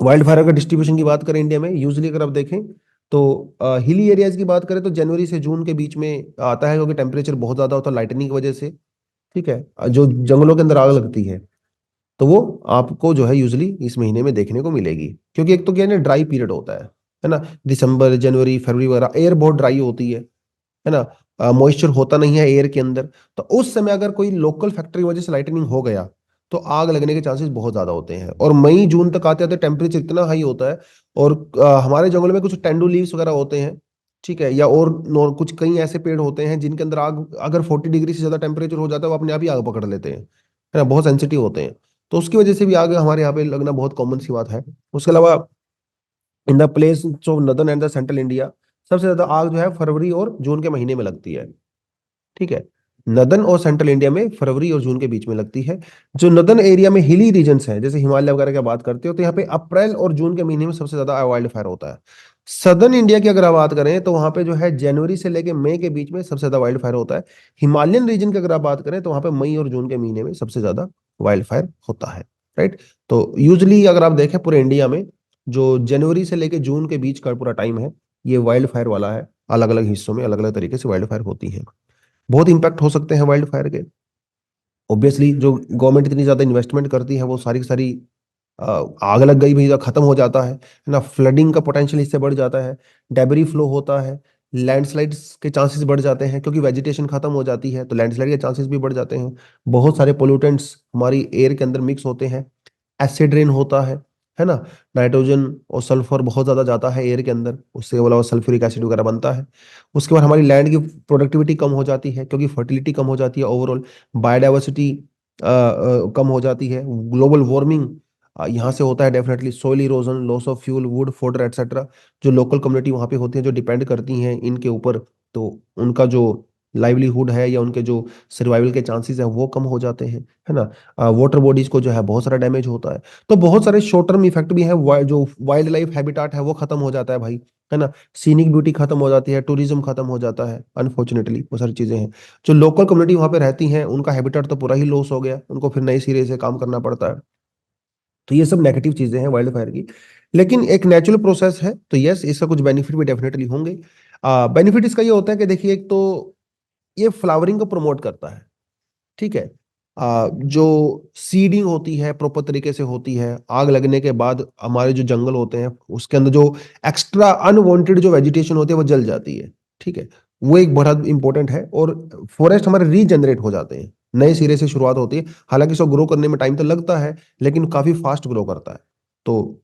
वाइल्ड फायर का डिस्ट्रीब्यूशन की बात करें इंडिया में, यूजली अगर आप देखें तो हिली एरियाज की बात करें तो जनवरी से जून के बीच में आता है, क्योंकि टेम्परेचर बहुत ज्यादा होता है लाइटनिंग की वजह से। ठीक है, जो जंगलों के अंदर आग लगती है तो वो आपको जो है यूजली इस महीने में देखने को मिलेगी, क्योंकि एक तो क्या है ना, ड्राई पीरियड होता है ना। दिसंबर, जनवरी, फरवरी वगैरह एयर बहुत ड्राई होती है ना, मॉइस्चर होता नहीं है एयर के अंदर। तो उस समय अगर कोई लोकल फैक्ट्री वजह से लाइटनिंग हो गया तो आग लगने के चांसेस बहुत ज्यादा होते हैं। और मई जून तक आते आते टेम्परेचर इतना हाई होता है। और हमारे जंगल में कुछ टेंडू लीव्स वगैरह होते हैं, ठीक है, या और कुछ कई ऐसे पेड़ होते हैं जिनके अंदर आग अगर 40 डिग्री से ज्यादा टेम्परेचर हो जाता है वो अपने आप ही आग पकड़ लेते हैं, है ना, बहुत सेंसिटिव होते हैं। तो उसकी वजह से भी आग हमारे यहाँ पे लगना बहुत कॉमन सी बात है। उसके अलावा in the place of northern and the central India सबसे ज्यादा आग जो है फरवरी और जून के महीने में लगती है। ठीक है, नदर्न और सेंट्रल इंडिया में फरवरी और जून के बीच में लगती है। जो नदर्न एरिया में हिली रीजन्स हैं, जैसे हिमालय वगैरह की बात करते हो, तो यहाँ पे अप्रैल और जून के महीने में सबसे ज्यादा वाइल्ड फायर होता है। सदर्न इंडिया की अगर आप बात करें तो वहां पे जो है जनवरी से लेके मई के बीच में सबसे ज्यादा वाइल्ड फायर होता है। हिमालयन रीजन की अगर आप बात करें तो वहां पे मई और जून के महीने में सबसे ज्यादा वाइल्ड फायर होता है, राइट। तो यूजली अगर आप देखें पूरे इंडिया में जो जनवरी से लेके जून के बीच का पूरा टाइम है, ये वाइल्ड फायर वाला है। अलग अलग हिस्सों में अलग अलग तरीके से वाइल्ड फायर होती है। बहुत इंपैक्ट हो सकते हैं वाइल्ड फायर के। ऑब्वियसली जो गवर्नमेंट इतनी ज्यादा इन्वेस्टमेंट करती है वो सारी की सारी अ, आग लग गई भैया खत्म हो जाता है ना। फ्लडिंग का पोटेंशियल इससे बढ़ जाता है, डेबरी फ्लो होता है, लैंडस्लाइड्स के चांसेस बढ़ जाते हैं, क्योंकि वेजिटेशन खत्म हो जाती है तो लैंडस्लाइड के चांसेस भी बढ़ जाते हैं। बहुत सारे पोल्यूटेंट्स हमारी एयर के अंदर मिक्स होते हैं, एसिड रेन होता है ना। नाइट्रोजन और सल्फर बहुत ज्यादा जाता है एयर के अंदर, उससे बोला सल्फ्यूरिक एसिड वगैरह बनता है। उसके बाद हमारी लैंड की प्रोडक्टिविटी कम हो जाती है, क्योंकि फर्टिलिटी कम हो जाती है, ओवरऑल बायोडाइवर्सिटी कम हो जाती है। ग्लोबल वार्मिंग यहाँ से होता है definitely. Soil erosion, loss of fuel, would fodder etcetera, जो लोकल कम्युनिटी वहाँ पे होती है जो डिपेंड करती हैं इनके ऊपर, तो उनका जो लाइवलीहुड है या उनके जो सर्वाइवल के चांसेस है वो कम हो जाते हैं, है ना। वाटर बॉडीज को जो है बहुत सारा डैमेज होता है। तो बहुत सारे शॉर्ट टर्म इफेक्ट भी है, जो वाइल्ड लाइफ हैबिटाट है वो खत्म हो जाता है भाई, है ना। सीनिक ब्यूटी खत्म हो जाती है, टूरिज्म खत्म हो जाता है, अनफॉर्चुनेटली वो सारी चीजें हैं। जो लोकल कम्युनिटी वहां पे रहती हैं उनका हैबिटाट तो पूरा ही लॉस हो गया, उनको फिर नए सिरे से काम करना पड़ता है। तो ये सब नेगेटिव चीजें हैं वाइल्ड फायर की। लेकिन एक नेचुरल प्रोसेस है, तो यस इसका कुछ बेनिफिट भी डेफिनेटली होंगे। बेनिफिट इसका ये होता है कि देखिए, एक तो ये फ्लावरिंग को प्रमोट करता है, ठीक है। जो सीडिंग होती है प्रॉपर तरीके से होती है, आग लगने के बाद हमारे जो जंगल होते हैं उसके अंदर जो एक्स्ट्रा अनवांटेड जो वेजिटेशन होती है वो जल जाती है, ठीक है। वो एक बड़ा इंपॉर्टेंट है। और फॉरेस्ट हमारे रीजनरेट हो जाते हैं, नए सिरे से शुरुआत होती है। हालांकि इसको ग्रो करने में टाइम तो लगता है, लेकिन काफी फास्ट ग्रो करता है। तो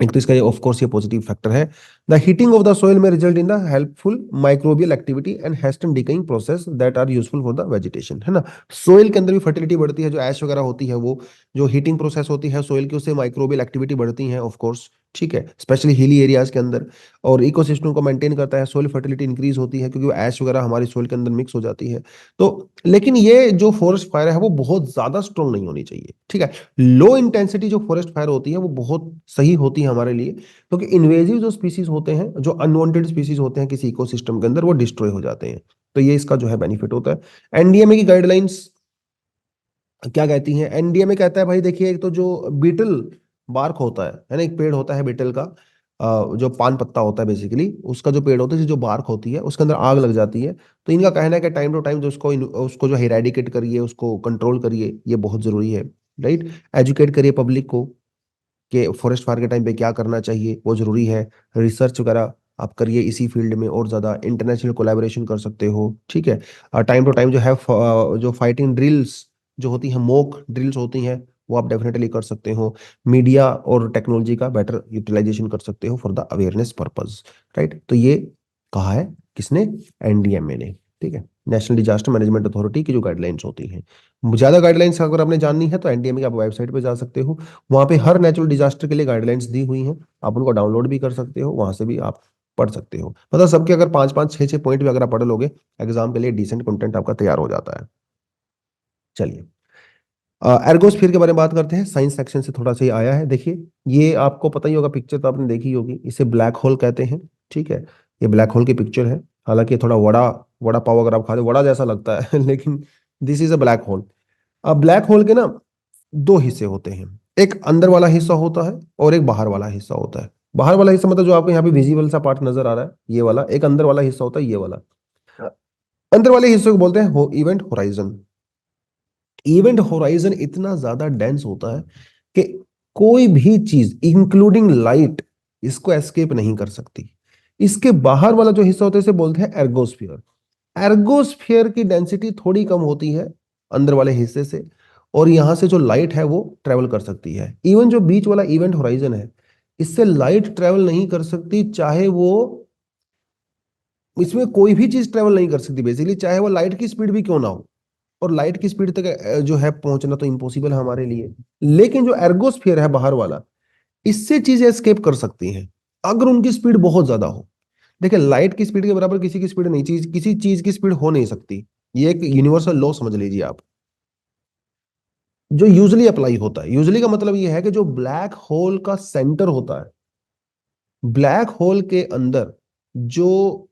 एक तो इसका ये ऑफ कोर्स ये पॉजिटिव फैक्टर है। The heating of the soil में result in the helpful microbial activity and hastens decaying process that are useful for the vegetation, है ना। सोइल के अंदर भी फर्टिलिटी बढ़ती है, जो ऐश वगैरह होती है वो जो हीटिंग प्रोसेस होती है सोइल की, उससे माइक्रोबियल एक्टिविटी बढ़ती है ऑफ कोर्स, ठीक है, स्पेशली हिली एरियाज के अंदर। और इकोसिस्टम को मेंटेन करता है, सोइल फर्टिलिटी इंक्रीज होती है क्योंकि वो ऐश वगैरह हमारी सोइल के अंदर मिक्स हो जाती है। तो लेकिन ये जो फॉरेस्ट फायर है वो बहुत ज्यादा स्ट्रॉन्ग नहीं होनी चाहिए, ठीक है। लो इंटेंसिटी जो फॉरेस्ट फायर होती है वो बहुत सही होती है हमारे लिए, क्योंकि इन्वेजिव जो स्पीसीज होते हैं, जो अनवांटेड स्पीसीज होते हैं किसी इकोसिस्टम के अंदर, वो डिस्ट्रॉय हो जाते हैं। तो ये इसका जो है बेनिफिट होता है। एनडीएमए की गाइडलाइंस क्या कहती हैं? एनडीएमए कहता है भाई देखिए, एक तो जो बीटल बार्क होता है ना, एक पेड़ होता है बीटल का, जो पान पत्ता होता है बेसिकली, उसका जो पेड़ होता है जो बार्क होती है उसके अंदर आग लग जाती है। तो इनका कहना है कि टाइम टू टाइम जो उसको उसको जो इरेडिकेट करिए, उसको कंट्रोल करिए, ये बहुत जरूरी है, राइट। एजुकेट करिए पब्लिक को कि फॉरेस्ट फायर के टाइम पे क्या करना चाहिए, वो जरूरी है। रिसर्च वगैरह आप करिए इसी फील्ड में, और ज्यादा इंटरनेशनल कोलैबोरेशन कर सकते हो, ठीक है। टाइम टू टाइम जो है जो फाइटिंग ड्रिल्स जो होती हैं, मॉक ड्रिल्स होती हैं, वो आप डेफिनेटली कर सकते हो। मीडिया और टेक्नोलॉजी का बेटर यूटिलाइजेशन कर सकते हो for the awareness purpose, right. तो ये कहा है किसने? एनडीएमए ने, ठीक है, नेशनल डिजास्टर मैनेजमेंट अथॉरिटी की जो गाइडलाइंस होती हैं। ज्यादा गाइडलाइंस अगर आपने जाननी है तो एनडीएमए की आप वेबसाइट पे जा सकते हो, वहां पे हर नेचुरल डिजास्टर के लिए गाइडलाइंस दी हुई हैं। आप उनको डाउनलोड भी कर सकते हो, वहां से भी आप पढ़ सकते हो। मतलब सबके अगर पांच पांच छह छह पॉइंट भी अगर आप पढ़ लोगे, एग्जाम के लिए डिसेंट कंटेंट आपका तैयार हो जाता है। चलिए, एर्गोस्फीयर के बारे में बात करते हैं। साइंस सेक्शन से थोड़ा सा ही आया है, देखिए। ये आपको पता ही होगा, पिक्चर तो आपने देखी होगी, इसे ब्लैक होल कहते हैं, ठीक है। ये ब्लैक होल की पिक्चर है। हालांकि ये थोड़ा वड़ा वड़ा पाव अगर आप खाते वड़ा जैसा लगता है लेकिन this is a black hole. अब ब्लैक होल के ना दो हिस्से होते हैं, एक अंदर वाला हिस्सा होता है और एक बाहर वाला हिस्सा होता है। बाहर वाला हिस्सा मतलब जो आपको यहाँ पे विजिबल सा पार्ट नजर आ रहा है, ये वाला। एक अंदर वाला हिस्सा होता है, ये वाला। अंदर वाले हिस्से को बोलते हैं इवेंट होराइजन। इवेंट होराइजन इतना ज्यादा डेंस होता है कि कोई भी चीज इंक्लूडिंग लाइट इसको एस्केप नहीं कर सकती। इसके बाहर वाला जो हिस्सा होता है इसे बोलते हैं एर्गोस्फियर। एर्गोस्फियर की डेंसिटी थोड़ी कम होती है अंदर वाले हिस्से से, और यहां से जो लाइट है वो ट्रेवल कर सकती है। इवन जो बीच वाला इवेंट होराइजन है, इससे लाइट ट्रेवल नहीं कर सकती, चाहे वो इसमें कोई भी चीज ट्रेवल नहीं कर सकती बेसिकली, चाहे वो लाइट की स्पीड भी क्यों ना हो। और लाइट की स्पीड तक जो है पहुंचना तो इम्पॉसिबल है हमारे लिए। लेकिन जो एर्गोस्फियर है बाहर वाला, इससे चीजें एस्केप कर सकती हैं अगर उनकी स्पीड बहुत ज्यादा हो। देखिए, लाइट की स्पीड के बराबर किसी की स्पीड नहीं, चीज किसी चीज की स्पीड हो नहीं सकती। ये एक यूनिवर्सल लॉ समझ लीजिए आप, जो यूजली अप्लाई होता है। यूजली का मतलब ये है कि जो ब्लैक होल का सेंटर होता है, ब्लैक होल के अंदर जो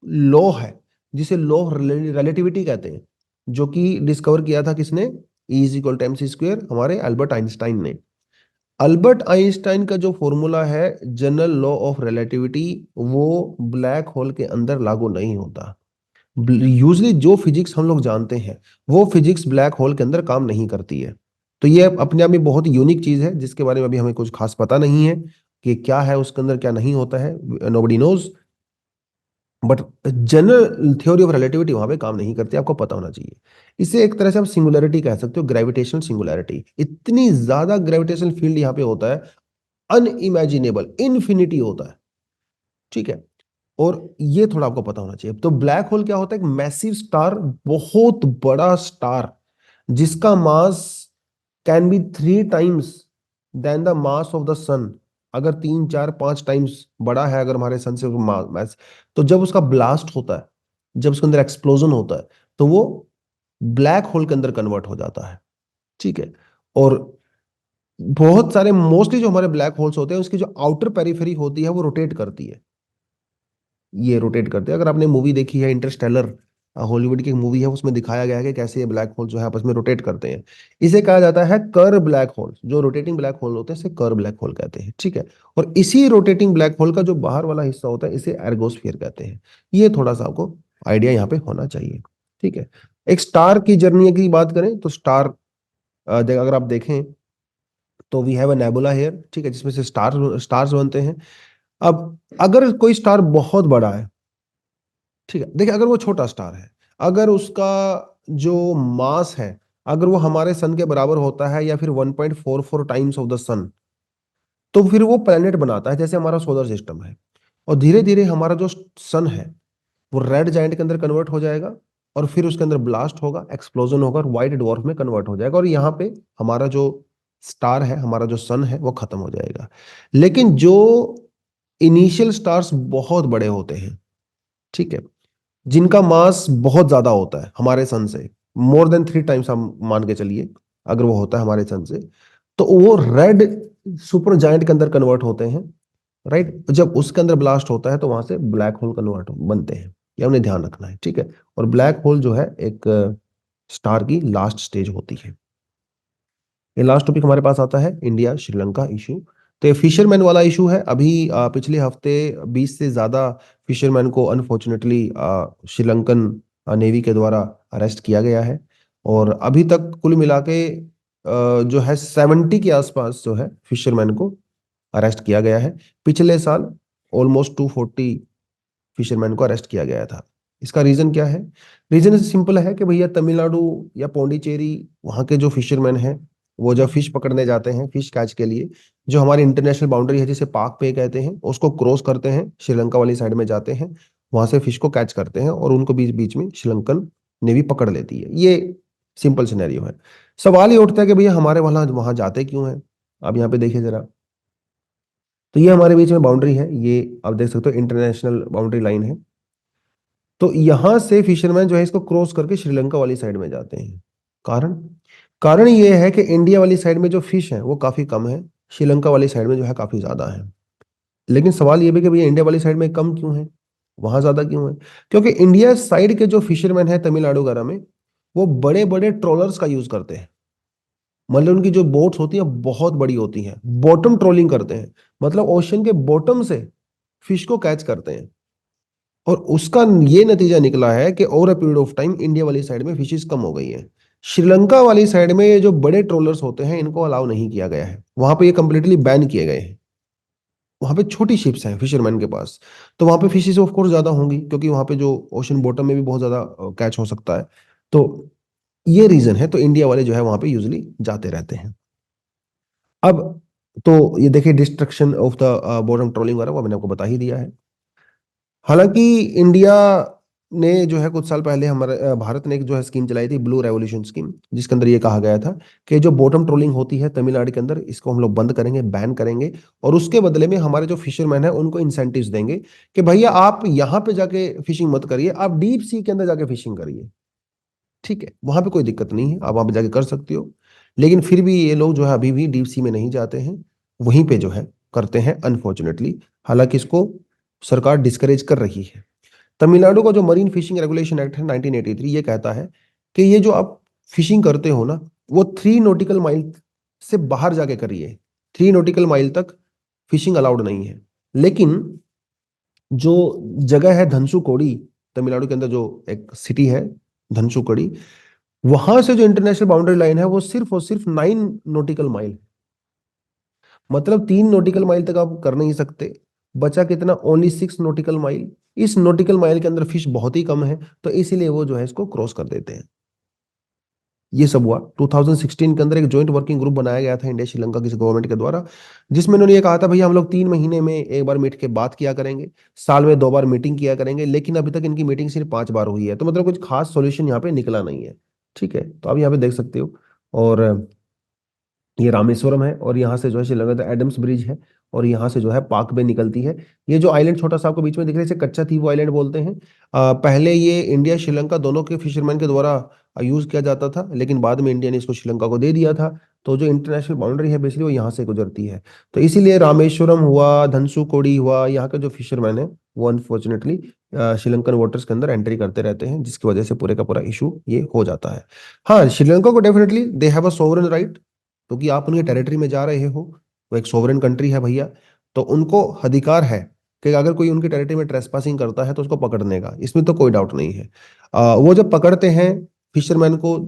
लॉ है, जिसे लॉ ऑफ रिलेटिविटी कहते हैं, जो कि डिस्कवर किया था किसने? E is equal to m c square, हमारे अल्बर्ट आइंस्टाइन ने। अल्बर्ट आइंस्टाइन का जो फॉर्मूला है जनरल लॉ ऑफ रिलेटिविटी, वो ब्लैक होल के अंदर लागू नहीं होता। यूजली जो फिजिक्स हम लोग जानते हैं वो फिजिक्स ब्लैक होल के अंदर काम नहीं करती है। तो ये अपने आप में बहुत यूनिक चीज है, जिसके बारे में अभी हमें कुछ खास पता नहीं है कि क्या है उसके अंदर, क्या नहीं होता है, nobody knows. But general theory of relativity वहां पे काम नहीं करती, आपको पता होना चाहिए। इसे एक तरह से आप सिंगुलैरिटी कह सकते हो, ग्रेविटेशनल सिंगुलैरिटी। इतनी ज्यादा ग्रेविटेशनल फील्ड यहाँ पे होता है, अनइमेजिनेबल, इन्फिनिटी होता है, ठीक है। और ये थोड़ा आपको पता होना चाहिए। तो ब्लैक होल क्या होता है? एक मैसिव स्टार, बहुत बड़ा स्टार, जिसका mass can be 3 times than the mass of the sun. अगर 3 4 5 टाइम्स बड़ा है अगर हमारे सन से मास, तो जब उसका ब्लास्ट होता है जब उसके अंदर एक्सप्लोजन होता है तो वो ब्लैक होल के अंदर कन्वर्ट हो जाता है। ठीक है। और बहुत सारे मोस्टली जो हमारे ब्लैक होल्स होते हैं उसकी जो आउटर पेरिफेरी होती है वो रोटेट करती है। ये रोटेट करते हैं। अगर आपने मूवी देखी है इंटरस्टेलर, हॉलीवुड की एक मूवी है, उसमें दिखाया गया है कि कैसे ये ब्लैक होल जो है आपस में रोटेट करते हैं। इसे कहा जाता है कर ब्लैक होल। जो रोटेटिंग ब्लैक होल होते हैं इसे कर ब्लैक होल कहते हैं। ठीक है। और इसी रोटेटिंग ब्लैक होल का जो बाहर वाला हिस्सा होता है इसे एर्गोस्फीयर कहते हैं। ये थोड़ा सा आपको आइडिया यहाँ पे होना चाहिए। ठीक है। एक स्टार की जर्नी की बात करें तो स्टार, अगर आप देखें तो we have a nebula here. ठीक है, जिसमें से स्टार्स बनते हैं। अब अगर कोई स्टार बहुत बड़ा है, ठीक है, देखिए, अगर वो छोटा स्टार है, अगर उसका जो मास है, अगर वो हमारे सन के बराबर होता है या फिर 1.44 टाइम्स ऑफ द सन, तो फिर वो प्लेनेट बनाता है जैसे हमारा सोलर सिस्टम है। और धीरे धीरे हमारा जो सन है वो रेड जाइंट के अंदर कन्वर्ट हो जाएगा, और फिर उसके अंदर ब्लास्ट होगा, एक्सप्लोजन होगा और व्हाइट डवार्फ में कन्वर्ट हो जाएगा, और यहाँ पे हमारा जो स्टार है, हमारा जो सन है, वो खत्म हो जाएगा। लेकिन जो इनिशियल स्टार्स बहुत बड़े होते हैं, ठीक है, जिनका मास बहुत ज्यादा होता है हमारे सन से, मोर देन 3 टाइम्स हम मान के चलिए, अगर वो होता है हमारे सन से, तो वो रेड सुपर जायंट के अंदर कन्वर्ट होते हैं। राइट। जब उसके अंदर ब्लास्ट होता है तो वहां से ब्लैक होल कन्वर्ट बनते हैं। ये हमने ध्यान रखना है। ठीक है। और ब्लैक होल जो है एक स्टार की लास्ट स्टेज होती है। ये लास्ट टॉपिक हमारे पास आता है इंडिया श्रीलंका इशू। तो ये फिशरमैन वाला इशू है। अभी पिछले हफ्ते 20 से ज्यादा फिशरमैन को अनफॉर्चुनेटली श्रीलंकन नेवी के द्वारा अरेस्ट किया गया है। और अभी तक कुल मिला के जो है 70 के आसपास जो है फिशरमैन को अरेस्ट किया गया है। पिछले साल ऑलमोस्ट 240 फिशरमैन को अरेस्ट किया गया था। इसका रीजन क्या है? रीजन सिंपल है कि भैया तमिलनाडु या पौंडीचेरी, वहाँ के जो फिशरमैन हैं, वो जब फिश पकड़ने जाते हैं फिश कैच के लिए, जो हमारी इंटरनेशनल बाउंड्री है जिसे पाक पे कहते हैं, उसको क्रॉस करते हैं, श्रीलंका वाली साइड में जाते हैं, वहां से फिश को कैच करते हैं और उनको बीच बीच में श्रीलंकन नेवी पकड़ लेती है। ये सिंपल सिनेरियो है। सवाल ये उठता है कि भैया हमारे वहां वहां जाते क्यों हैं? अब यहाँ पे देखिए जरा। तो ये हमारे बीच में बाउंड्री है, ये आप देख सकते हो इंटरनेशनल बाउंड्री लाइन है। तो यहां से फिशरमैन जो है इसको क्रॉस करके श्रीलंका वाली साइड में जाते हैं। कारण कारण ये है कि इंडिया वाली साइड में जो फिश है वो काफी कम है, श्रीलंका वाली साइड में जो है काफी ज्यादा है। लेकिन सवाल ये भी कि भैया इंडिया वाली साइड में कम क्यों है, वहां ज्यादा क्यों है? क्योंकि इंडिया साइड के जो फिशरमैन है तमिलनाडु वगैरह में, वो बड़े बड़े ट्रोलर्स का यूज करते हैं। मतलब उनकी जो बोट्स होती हैं बहुत बड़ी होती हैं, बॉटम ट्रोलिंग करते हैं, मतलब ओशन के बॉटम से फिश को कैच करते हैं। और उसका ये नतीजा निकला है कि over a period of time India वाली साइड में फिशेस कम हो गई है। श्रीलंका वाली साइड में ये जो बड़े ट्रोलर्स होते हैं इनको अलाउ नहीं किया गया है, वहां पे ये कंप्लीटली बैन किए गए हैं। वहां पे छोटी शिप्स हैं फिशरमैन के पास, तो वहां पे फिशेस ऑफ कोर्स ज्यादा होंगी, क्योंकि वहां पे जो ओशन बॉटम में भी बहुत ज्यादा कैच हो सकता है। तो ये रीजन है, तो इंडिया वाले जो है वहां पे यूजली जाते रहते हैं। अब तो ये देखिए destruction of the bottom trolling वगैरह वो मैंने आपको बता ही दिया है। हालांकि इंडिया ने जो है कुछ साल पहले हमारे भारत ने एक जो है स्कीम चलाई थी, ब्लू रेवोल्यूशन स्कीम, जिसके अंदर ये कहा गया था कि जो बॉटम ट्रोलिंग होती है तमिलनाडु के अंदर, इसको हम लोग बंद करेंगे, बैन करेंगे। और उसके बदले में हमारे जो फिशरमैन है उनको इंसेंटिव्स देंगे कि भैया आप यहाँ पे जाके फिशिंग मत करिए, आप डीप सी के अंदर जाके फिशिंग करिए। ठीक है, वहां पे कोई दिक्कत नहीं है, आप वहां पे जाके कर सकते हो। लेकिन फिर भी ये लोग जो है अभी भी डीप सी में नहीं जाते हैं, वहीं पे जो है करते हैं अनफॉर्चुनेटली। हालांकि इसको सरकार डिस्करेज कर रही है। तमिलनाडु का जो मरीन फिशिंग रेगुलेशन एक्ट है 1983, ये कहता है कि ये जो आप फिशिंग करते हो ना, वो 3 नॉटिकल माइल से बाहर जाके करिए। 3 नॉटिकल माइल तक फिशिंग अलाउड नहीं है। लेकिन जो जगह है धनसुकोडी, तमिलनाडु के अंदर जो एक सिटी है धनसुकोडी, वहां से जो इंटरनेशनल बाउंड्री लाइन है वो सिर्फ और सिर्फ 9 नॉटिकल माइल। मतलब 3 नॉटिकल माइल तक आप कर नहीं सकते। बचा कितना? Only 6 nautical mile. इस नॉटिकल माइल के अंदर फिश बहुत ही कम है, तो इसीलिए वो जो है इसको क्रॉस कर देते हैं। ये सब हुआ 2016 के अंदर। एक जॉइंट वर्किंग ग्रुप बनाया गया था इंडिया श्रीलंका की गवर्नमेंट के द्वारा, जिसमें उन्होंने ये कहा था भैया हम लोग 3 महीने में एक बार मिल के बात किया करेंगे, साल में 2 बार मीटिंग किया करेंगे। लेकिन अभी तक इनकी मीटिंग सिर्फ 5 बार हुई है, तो मतलब कुछ खास सॉल्यूशन यहाँ पे निकला नहीं है। ठीक है, तो आप यहाँ पे देख सकते हो। और ये रामेश्वरम है, और यहाँ से जो है श्रीलंका का एडम्स ब्रिज है, और यहाँ से जो है पाक बे निकलती है। ये जो आइलैंड छोटा सा आपको बीच में दिख रहा है इसे कच्चा थीवो आइलैंड बोलते हैं। पहले ये इंडिया श्रीलंका दोनों के फिशरमैन के द्वारा यूज किया जाता था, लेकिन बाद में इंडिया ने इसको श्रीलंका को दे दिया था। तो जो इंटरनेशनल बाउंड्री है बेसिकली वो यहाँ से गुजरती है। तो इसीलिए रामेश्वरम हुआ, धनसुकोडी हुआ, यहाँ के जो फिशरमैन है वो अनफॉर्चुनेटली श्रीलंकन वाटर्स के अंदर एंट्री करते रहते हैं, जिसकी वजह से पूरे का पूरा इशू ये हो जाता है। हाँ, श्रीलंका को definitely they have a sovereign right, क्योंकि आप उनके टेरिटरी में जा रहे हो, वो एक सोवरेन कंट्री है भैया। तो उनको अधिकार है कि अगर कोई उनकी टेरिटरी में ट्रेसपासिंग करता है तो उसको पकड़ने का, इसमें तो कोई डाउट नहीं है। वो जब पकड़ते हैं फिशरमैन को,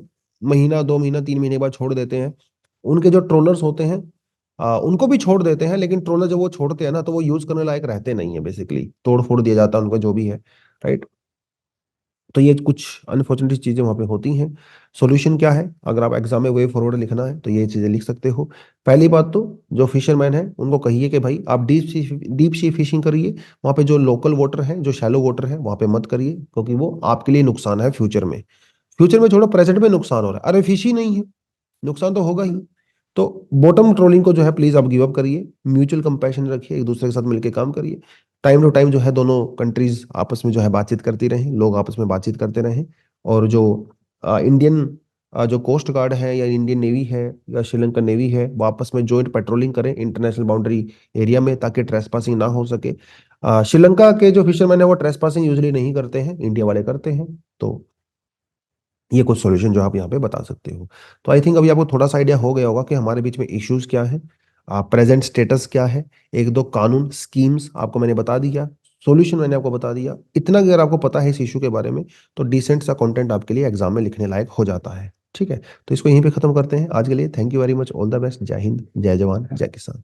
महीना 2 महीना 3 महीने बाद छोड़ देते हैं। उनके जो ट्रोलर्स होते हैं उनको भी छोड़ देते हैं, लेकिन ट्रोलर जब वो छोड़ते हैं ना तो वो यूज करने लायक रहते नहीं है, बेसिकली तोड़ फोड़ दिया जाता है उनको जो भी है। राइट। तो ये कुछ अनफॉर्चुनेट चीजें वहां पे होती हैं। सॉल्यूशन क्या है, अगर आप एग्जाम में वे फॉरवर्ड लिखना है तो ये चीजें लिख सकते हो। पहली बात तो जो फिशरमैन है उनको कहिए कि भाई आप डीप सी फिशिंग करिए। वहां पे जो लोकल वाटर है, जो शैलो वाटर है, वहां पे मत करिए, क्योंकि वो आपके लिए नुकसान है फ्यूचर में। फ्यूचर में छोड़ो, प्रेजेंट में नुकसान हो रहा है, अरे फिश ही नहीं है, नुकसान तो होगा ही। तो बॉटम ट्रोलिंग को जो है प्लीज आप गिव अप करिए, म्यूचुअल कंपैशन रखिए, एक दूसरे के साथ मिलकर काम करिए। टाइम टू टाइम जो है दोनों कंट्रीज आपस में जो है बातचीत करती रहें, लोग आपस में बातचीत करते रहें। और जो इंडियन जो कोस्ट गार्ड है या इंडियन नेवी है या श्रीलंकन नेवी है, वो आपस में जॉइंट पेट्रोलिंग करें इंटरनेशनल बाउंड्री एरिया में, ताकि ट्रेसपासिंग ना हो सके। श्रीलंका के जो फिशरमैन है वो ट्रेसपासिंग यूजली नहीं करते हैं, इंडिया वाले करते हैं। तो ये कुछ सॉल्यूशन जो आप यहाँ पे बता सकते हो। तो आई थिंक अभी आपको थोड़ा सा आइडिया हो गया होगा कि हमारे बीच में इश्यूज क्या है, प्रेजेंट स्टेटस क्या है। एक दो कानून स्कीम्स आपको मैंने बता दिया, सॉल्यूशन मैंने आपको बता दिया। इतना अगर आपको पता है इस इशू के बारे में तो डिसेंट सा कंटेंट आपके लिए एग्जाम में लिखने लायक हो जाता है। ठीक है, तो इसको यहीं पे खत्म करते हैं आज के लिए। Thank you very much, all the best, जय हिंद, जय जवान, जय किसान।